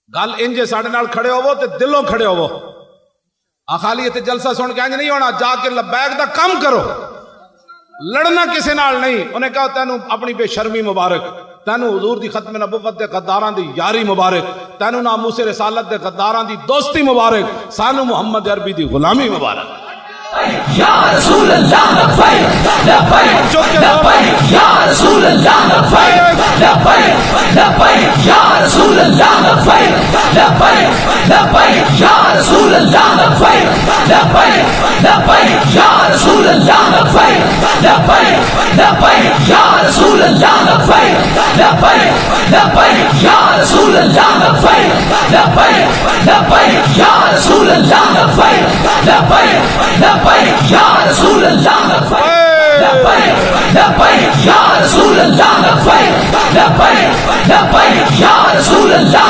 गल इंजे साढ़े नाल खड़े होवो ते दिलों खड़े होवो। खाली इत्थे जलसा सुन के इंज नहीं होना, जाके लबैक दा काम करो, लड़ना किसी नाल नहीं। उन्हें कहा तैनू अपनी बेशर्मी मुबारक, तैनू हुजूर दी खत्म नबुव्वत दे गद्दारां दी यारी मुबारक, तैनू नामूस रिसालत दे गद्दारां दी दोस्ती मुबारक, सानू मुहम्मद अरबी दी गुलामी मुबारक। या रसूल अल्लाह लब्बैक लब्बैक लब्बैक या रसूल अल्लाह लब्बैक लब्बैक लब्बैक या रसूल अल्लाह लब्बैक लब्बैक लब्बैक या रसूल अल्लाह लब्बैक लब्बैक लब्बैक या रसूल अल्लाह लब्बैक लब्बैक लब्बैक या रसूल अल्लाह लब्बैक लब्बैक लब्बैक या रसूल अल्लाह लब्बैक लब्बैक लब्बैक या रसूल अल्लाह लब्बैक लब्बैक लब्बैक या रसूल अल्लाह लब्बैक लब्बैक लब्बैक या रसूल अल्लाह लब्बैक लब्बैक लब्बैक या रसूल अल्लाह।